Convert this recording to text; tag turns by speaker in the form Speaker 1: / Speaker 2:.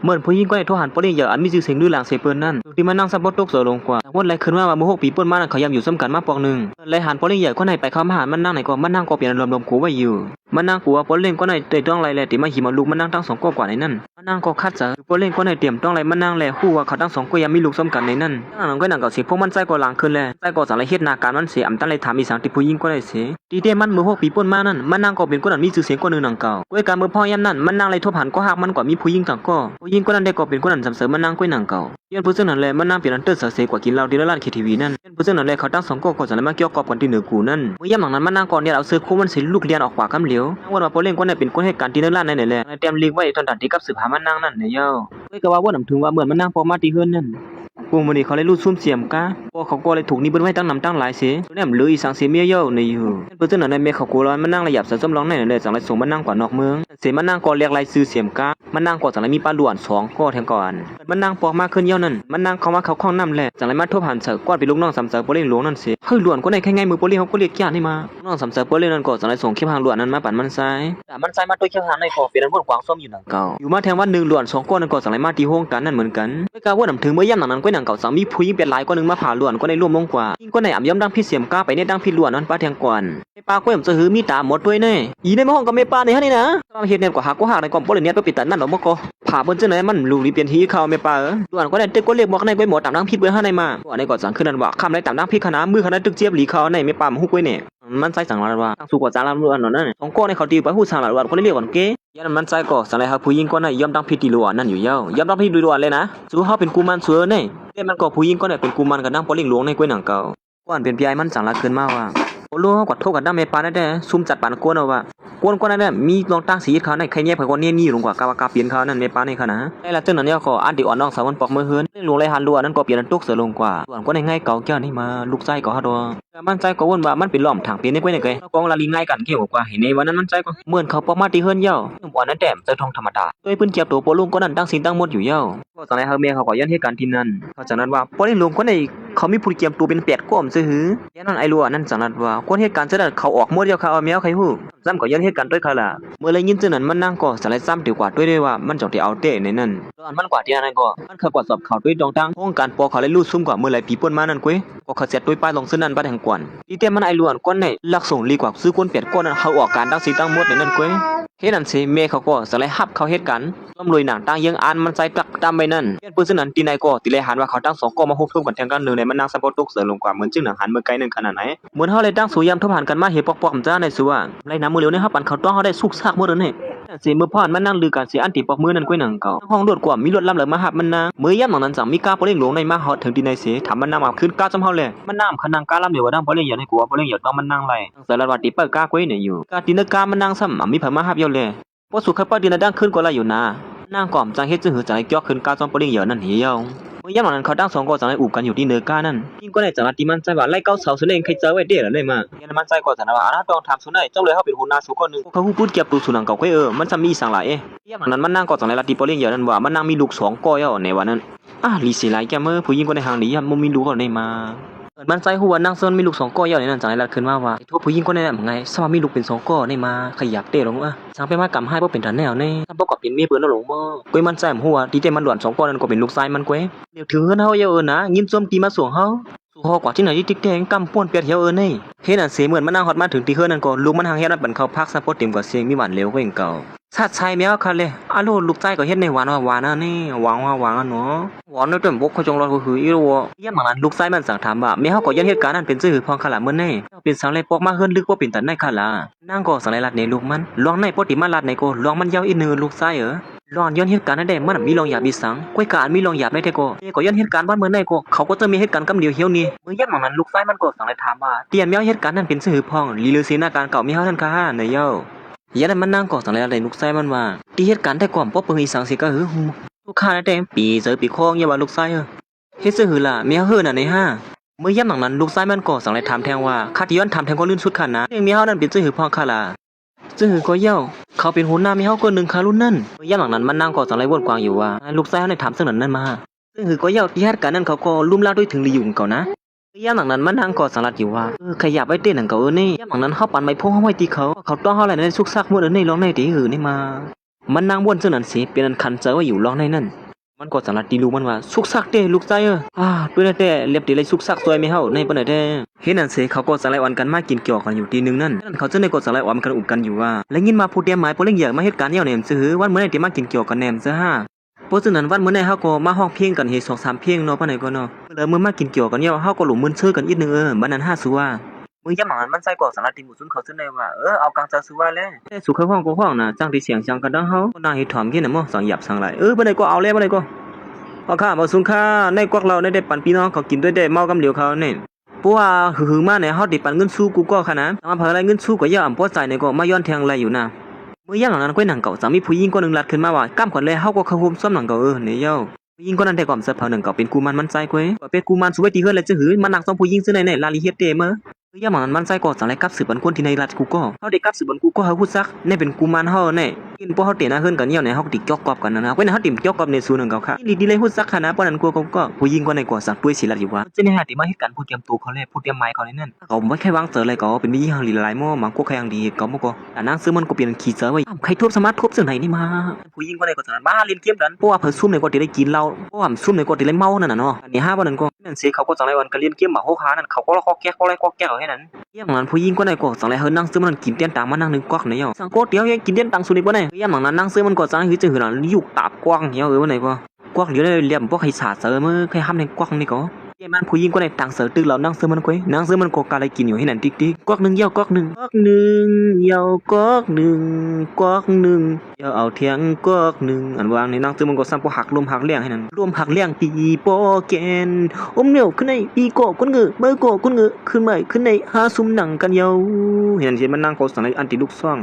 Speaker 1: เหมือนผู้หญิงก็ได้โทรหันปอเลี้ยงอย่าอันมีชื่อเสียงลือหลางเสเปิ้นนั่นที่มานั่งซับบ่ตกเสือลงกว่าทั้งหมดไรขึ้นว่ามื้อ6ปีเปิ้นมานั่นเขาย้ำอยู่ซ้ำกันมาปอกนึงไรหันปอเลี้ยงอย่าคนไหนไปเข้ามาหามันนั่งไหนก็มันนั่งก็เปลี่ยนรวมๆกูไว้อยู่มันนั่งกูว่าปอเลี้ยงก็ไหนเตะต้องไรแลที่มาหิมาลูกมันนั่งทั้ง2ก็กว่าในนั้นมันนั่งก็คัดซะปอเลี้ยงก็ไหนเตรียมต้องไรมันนั่งแลคู่ว่าเขาทั้ง2ก็ยังมีลูกซ้ำกันในนั้นนั่งก็นั่งก็สิพวกมันใจก็หลังขึ้นแลใจก็สังไรเฮ็ดนาการมันเสียอำตั้งไรถามอีสังที่ผู้หญิงก็ได้เสียที่เดมันมื้อ6ปีเปิ้นมานั่นมันนั่งก็เป็นคนนั้นมีชื่อเสียงคนนึงนังเก่าก้อยการมื้อพ่อยามนั้นมันนั่งไรทบหันก็ฮักมันกว่ามีผู้หญิงต่างก็ผู้หญิงคนนั้นได้ก็เป็นคนนั้นสำเสริมมันนั่งก้อยนังเก่าย้อนผู้ซึ่งนั่นแหละมันนั่งเปลี่ยนอันเตอร์เสียกว่ากินเหล้าที่ร้านเคทีวีนั่นย้อนผู้ซึ่งนั่นแหละเขาตั้ง2ก็จะมาเกี่ยวกับกันที่เหนือกูนั่นมื้อยามหลังนั้นมันนั่งก่อนเนี่ยเอาเสื้อคู่มันสิลูกเรียนออกกว่าคำเหลียวว่าว่าปอเล่งก็ได้เป็นคนเหตุการณ์ที่ร้านนั่นแหละเตรียมลิงไว้ตอนดันที่กับสืบหามันนั่งนั่นเนี่ยเย้าก้อยก็ว่านํถึงว่าเหมือนมันนั่งพอมาที่เฮือนนั่นพวกมื้อนี้เขาเลยรูดซุ่มเสียมกะพอเขาก็เลยถูกนี่เบิ้นไว้ตั้งนำตั้งหลายเสิแนมเหลืออีสังเสียเมียเย้าในอยู่เพิ่นนั่นในเมฆเขาโกร้อนมันนั่งระยับสะสมร้องในนั่นเลยจังไรส่งมันนั่งกว่านอกเมืองเสียมันนั่งก็เรียกรายชื่อเสียมกะมันนั่งก็จังไรมีปลาล้วน2ก็แทงก่อนมันนั่งปอกมาขึ้นเย้านั่นมันนั่งเข้ามาเข้าข้องน้ำแหละจังไรมาทบหันเสือกวาดไปลูกน้องสำเสือปอเล่งหลวงนั่นสิเฮ้ยล้วนก็ได้แค่ไงมือปอเล่งเขาก็เรียกญาตินี่มาน้องสำเสือปอเล่งนั่นก็จังไรส่งเข็บหางล้วนนั่นมาปั่นมันซ้ายแต่มันซ้ายมาตัวเข็บหางในก็เป็นอันบนกวางส้มอยู่หนังเก่าอยู่มาแทงวัน1ล้วน2ก็นั่นก็จังไรมาที่ห้องกันนั่นเหมือนกันไม่กล้าว่านํถึงเมื่อย่ำหนังนั้นก็หนังเก่าสังมีผู้หญิงเป็นหลายก็นึงมาผ่าล้วนก็ได้ร่วมลงกว่ายิ่งก็ในอ่ำย่ำดังพี่เสียมกล้าไปในดังพี่ล้วนนั้นป้าแทงก่อนไอ้ป้าก็ย่ำจะหือมีตาหมดด้วยแน่อีในห้องก็ไม่ป้าในฮะนี่นะตอนเฮ็ดเนี่ยก็หาก็หาในกล่องปอเล่งเนี่ยไปปิดตันนั่นหรอบ่ก็ผ่าเปิ้นจังไหนมันลูกนี่เปลี่ยนทีเข้าไม่ป้าล้วนก็ได้ตึกก็เรียกบอกในก้อยหมดตามดังพี่เปิ้นหาในมาก็ในก็สังขึ้นนั่นว่าคำในตามดังพี่คณะมือคณะตึกเจี๊ยบหลีเขาในไม่ป้ามาฮู้ก้อยเนี่ยมันใจสั่งว่าตั้งสู่กว่าจางลำล้วนนั่น2ก็ในเขาตีไปฮู้สั่งล้วนก็เลยเรียกก่อนเก้ยันมันใจก็สังไรหาผู้หญิงก็ในย่อมดังพี่ตีล้วนนั่นอยู่เย้ายอมดังพี่ล้วนเลยนะสู้เฮาเป็นกูมันซัวเนี่ยแต่มันก็ผู้หญิงก็ได้เป็นกูมันกับดังปอเล่งหลวงในก้อยหนังเก่าก่อนเป็นพี่ไอ้มันสั่งละขึ้นมาว่าโอ้โลกว่าโทษกับดังแม่ปานได้ซุ่มจัดปานกวนเอาว่ากวนก็ได้มีลองตั้งสีเขาในใครแย่เพิ่นก็เนี่ยนี่ลงกว่ากากาเปลี่ยนเขานั่นแม่ปานในขนาดไอ้ละจังนั้นเนี่ยก็อันที่อ่อนน้องสาวมันปอกมือเฮือนหลวงเลยหันล้วนนั่นก็เปลี่ยนตุกเสือลงกว่าส่วนก็ในง่ายเก่าแก้วนี่มาลูกใจก็ฮาดอมันใจก็วนว่ามันเป็นล้อมทางเปลี่ยนในก้อยในไกกองละลีง่ายกันเกี่ยวกว่าเห็นในวันนั้นมันใจก็เหมือนเขาปอกมาที่เฮือนเย้าบ่นั้นแต้มใจทองธรรมดาโดยเพิ่นเจ็บตัวปอลุงก็นั่นตั้งสินตั้งหมดอยู่เย้าก็ตอนนั้นเฮาเมียเขาก็ยันเหตุการณ์ที่นั่นเพราะฉะนั้นว่าปอเล่งหลวงก็ในเขามีผู้เกี่ยมตัวเป็น8ก้อมซื่อหือยันนั้นไอ้ล้วนนั่นจังนั้นว่าคนเหตุการณ์ซะนั้นเขาออกหมดเย้าเขาเอาแมวใครฮู้ซ้ำก็ยันเหตุการณ์ด้วยเขาล่ะเมื่อเลยยินจังนั้นมันนั่งก็สไลด์ซ้ำถือกว่าด้วยว่ามันจองที่เอาเตะในนั้นตอนมันกว่าที่นั้นก็มันเขากว่าสอบเขาด้วยดองตั้งห้องการปอเขาเลยรูดซุ่มกว่าเมื่อไหร่ปีป่นมานั่นกุ้ยก็เขาเสียด้วยป้ายลงซึ่งนั่นบ้านแห่งกวนอีเต้มันไอ้ล้วนก้นในลักส่งลีกว่าซื้อคน8ก้อนนั้นเขาออกการตั้งสีตั้งหมดในนั้นกุ้ยเฮ็ดนั่นสิเมเขาก็สไลด์ฮับเขาเฮ็ดกันล้มลุยหนังตั้งยังอ่านมันใจตักตามไปนั่นเฮ็ดปืนซึ่งนั้นตีนายก็ตีเลยหันว่าเขาตั้ง2ก้อมาฮุบทุ่มกันแทงกันนึงในมันนั่งซับตกเสือลงกว่าเหมือนจึงหนังหันเมื่อไกลนึงขนาดไหนเหมือนเฮาเลยตั้งสู่ยามทบหันกันมาเฮ็ดปอกๆจ้าในสัวไรน้ำมือเร็วในเฮาปั่นเขาต้องเฮาได้สุกซากหมดเลยสิเมื่อพ่อนมันนั่งลือกันสิอันติปอกมือนั่นก้อยหนังเก่าห้องรถกว่ามีรถลำเหลือมาหับมันนางมือย่ำหนังนั้นจังมีกาปอเล่งหลวงในมาฮอดถึงตีนายเสถามมันนำมาขึ้นกาจำเฮาเลยมันน้ำขนังกาลำเดียวว่าดังปอเล่งอย่าให้กลัวปอเล่งอย่าต้องมันนั่งไรสารวัตรติเปิดกาก้อยเนี่ยอยู่กาตีนกามันนั่งซ้ำมีเผมาหับเยอะเลยพอสุขภาพดีนะดังขึ้นก็ละอยู่นะนางก่อมจังเฮ็ดจึงหือจังไอ้เกี่ยวขึ้นกาจอมปอเล่งอย่านั่นเหี่ยวเมื่อย่ำหนังนั้นเขาดัง2ก็จังไอ้อู่กันอยู่ที่เนื้อกานั่นยิ่งก็ได้จังตีมันใจว่าไล่เก้าเสาสุเล่งใครเจอไว้เด้อเลยมายันมันใจก็จังว่าอาต้องทำสุนัยเจ้าเลยเฮาเป็นหัวหน้าสุคนนึงเขาฮู้พูดเก็บตูสุนังเก่าก้อยมันจะมีสังหลายย่ำหนังนั้นมันนั่งก็จังไอ้ละตีปอเล่งอย่านั่นว่ามันนั่งมีลูก2ก้อยเอาในวันนั้นลีสิหลายแกมื้อผู้หญิงก็ในหางหลีบ่มีลูกก็ได้มามันใจหัวนั่งซ่อนมีลูก2ก้อยเอาในนั้นจังไอ้ละขึ้นมาว่าทั่วผู้หญิงก็ได้แบบไงซะว่ามีลูกเป็น2ก้อได้มาขยักเตะลงสังไปมากำให้บ่เป็นทันแนวนี่บ่ก็เป็นเมียเปิ้นแล้วหลงบ่ก้อยมันใจหัวที่แต่มันหลวน2ก้อนั้นก็เป็นลูกชายมันก้อยเดี๋ยวถือเฮือนเฮาเยอะนะยินส้มตีมาสวงเฮาสู่เฮากว่าที่ไหนที่ติ๊กแดงกำป่วนเปียดเหี่ยวนี่เฮ็ดอันเสเหมือนมันนั่งฮอดมาถึงที่เฮือนนั้นก็ลูกมันหางเฮ็ดมันบันเข้าพักซะพอเต็มกว่าเสียงมีหวานเร็วกว่าเก่าชาติชายแมวคันเลยอาโลลูกใจก็เฮ็ดในหวานว่านะนี่หวังว่าเนาะหวานในต้นบกเขาจงรอหืออีโลยันมันลูกชายมันสั่งถามว่าแม่เฮาก็ยันเหตุการณ์นั้นเป็นซื่อพองขลามื้อนี่เป็นสังไรปอกมาเฮือนลึกบ่เป็นตันในขลานางก็สังไรลัดในลูกมันลองในปติมาลัดในก็ลองมันยาวอีเนือลูกชายลองย้อนเหตุการณ์นั้นได้มันมีลองหยาบมีสังก้อยการมีลองหยาบในเทก็ย้อนเหตุการณ์บ้านเมืองในก็เขาก็จะมีเหตุการณ์กำเดียวเฮียวนี้เมื่อยันมันลูกชายมันก็สังไรถามว่าเตียนแมวเหตุการณ์นั้นเป็นซื่อพองลีลือเสนาการเก่ามีเฮาท่านค่ะในเย้ายันมันนั่งก่อสังไรอะไรลูกชายมันว่าที่เหตุการณ์แต่ก่อนป้อเปิงอีสังสิก็ลูกค้านั่นแต่ปีเจอปีคองอย่าว่าลูกชายเฮ็ดซื่อล่ะแมวเฮือน่ะในเมื่อย่ำหนังนั้นลูกชายมันก่อสังไรถามแทงว่าคาที่ย้อนถามแทงก็ลื่นสุดขันนะเรื่องมีเฮานั้นเป็นซื่อพองค่ะล่ะซื่อก็เย้าเขาเป็นหัวหน้ามีเฮาคนนึงค่ะรุ่นนั้นเมื่อย่ำหนังนั้นมันนั่งก่อสังไรวนกวางอยู่ว่าลูกชายเฮาได้ถามซึ่งนั้นมาซื่อก็เย้าที่เหตุการณ์นั้นเขาก็ลุ่มล่าด้วยถึงลีอยู่เก่านะย่าหนังนั้นมันนั่งกอดสังลัดอยู่ว่าขยับไว้เต้นหนังเก่านี่ย่าหนังนั้นเข้าปั่นไม้พงเข้าไว้ตีเขาต้องเข้าอะไรในซุกซักมือในร้องในตีหือนี่มา มันนั่งบนเสื้อนั่นสิเป็นอันคันใจว่าอยู่ร้องในนั่นมันก็สารตีรู้มันว่าสุกซักเด้ลูกใจด้วยแต่เรียบตีเลยสุกซักซอยไม่เฮาในปานใดแท้เห็นนั่นสิเขาก็สลายอ่อนกันมากินเกี่ยวกันอยู่ทีนึงนั่นเขาจะในก็สลายอ่อนกันอุบกันอยู่ว่าและยินมาพูดเตรียมหมายพอเล่งเหยื่อมาเหตุการณ์เหี่ยวแหนมซื้อวันเมื่อไหร่ที่มากินเกี่ยวกันแหนมซะฮะเพราะฉะนั้นวันเมื่อไหร่เฮาก็มาห้องเพียงกันเฮ2-3เพียงเนาะปานใดก็เนาะเมื่อมากินเกี่ยวกันเหี่ยวเฮาก็หลุมมึนเชื่อกันอีกนึงบัดนั้น5ซัวมึงอย่าหมั่นมันใส่กอกสารติหมู่ซุนเขาซื่อได้ว่าเอากลางจะซัวแล้วแต่สุขห้องก็ห้องน่ะจังที่เสียงจังกันดังเฮาก็น่าเฮ็ดถอมกินน่ะมั้งสังหยับสังหลายบัดนั้นก็เอาแล้วบัดนั้นก็เอาข้าบ่ซุนค่าในกวักเราได้ปันพี่น้องเขากินด้วยได้เมากับเหลียวเขานี่เพราะว่าหึงๆมาเนี่ยเฮาได้ปันเงินสู้กูก็ค่ะนะแต่ว่าเผออะไรเงินสู้ก็อย่าอำพอใจเนี่ยก็มาย้อนแทงอะไรอยู่นะเมื่อย่างหลังนั้นก้อยหนังเก่าสามีผู้หญิงคนนึงลัดขึ้นมาว่าก้ามขวัญเลยเฮาก็เข้าห่มซ้อมหนังเก่าเนี่ยเย้าผู้หญิงคนนั้นได้ความสับเผาหนังเก่าเป็นกูมันใจก้อยว่าเป็นกูมันสุไว้ที่เฮือนแล้วจะหือมันหนักซ้อมผู้หญิงซื่อในลาลิเฮ็ดเตมื้อย่าหมังมันใจก่อสังไรกับสืบบันคนที่ในรัฐกูก็เฮาได้กับสืบบันกูก็เฮาพูดซักในเป็นกูมันเฮาแน่กินพวกเฮาเตะหน้าเฮือนกันเหี่ยวในเฮาติจอกกอบกันนะเว้นเฮาติจอกกอบในซูนึงเก่าค่ะนี่ดีเลยพูดซักค่ะนะปานนั้นกูก็ผู้หญิงคนในก่อสักด้วยศิลาอยู่ว่าจะในหาติมาเฮ็ดกันผู้เตรียมตัวเขาเลยผู้เตรียมไม้เขาในนั่นเขาบ่แค่วางเจออะไรก็เป็นมีหางหลีหลายหม้อมังกูแค่อย่างดีก็บ่ก็แต่นางซื้อมันก็เปลี่ยนขี้เจอไว้ใครทุบสมาร์ททุบซึ่งไหนนี่มาผู้หญิงคนในก็สนบ้าเล่นเกมกันเพราะว่าเพิ่นซุ่มในก็ได้กินเหล้าเพราะว่าซุ่มในก็ได้เมานั่นน่ะเนาะอันนี้5บ่นั่นก็นั่นสิเขาก็จังไรวันก็เล่นเกมหมาโหคานั่นเขาก็คอแก๊กก็ไรคอแก๊กเอาให้นั่นย่างนั้นผู้หญิงก็ได้ก็สังไรเฮิรนั่งซื้อมันกินเตี้ยนตังมานั่งนึงกวักเนี่ยสังโกเดียวยังกินเตี้ยนตังสุดนี่บ่ได้ย่างนั้นนั่งซื้อมันก็จังคือจะหือนั่นยุกตาบกว้างเหี่ยวบ่ได้ก็กวักเดี๋ยวได้เลี่ยมพวกให้สาเสอมื้อใครห้ามในกวักนี่ก็เย่มันผู้หญิงก็ได้ตังเสือตึกเรานั่งซื้อมันก้อยนั่งซื้อมันก็กะไรกินอยู่ให้นั่นติ๊กกวักนึงเหี่ยวกวักนึงกวักนึงเหี่ยวกวักนึงกวักนึงเหี่ยวเอาเถียงกวักนึงอันวางนี่นั่งซื้อมันก็ซ้ำพวกหักลมหักเลี้ยงให้นั่นรวมหักเลี้ยงปีโปแกนเหนียวขึ้นในปีโกก้นเงือเบอร์โกก้นเงือขึ้นใหม่ขึ้นในหาซุ่มหนังกันเยาเห็นสิมันนั่งโกสังในอันติลูกซ่อง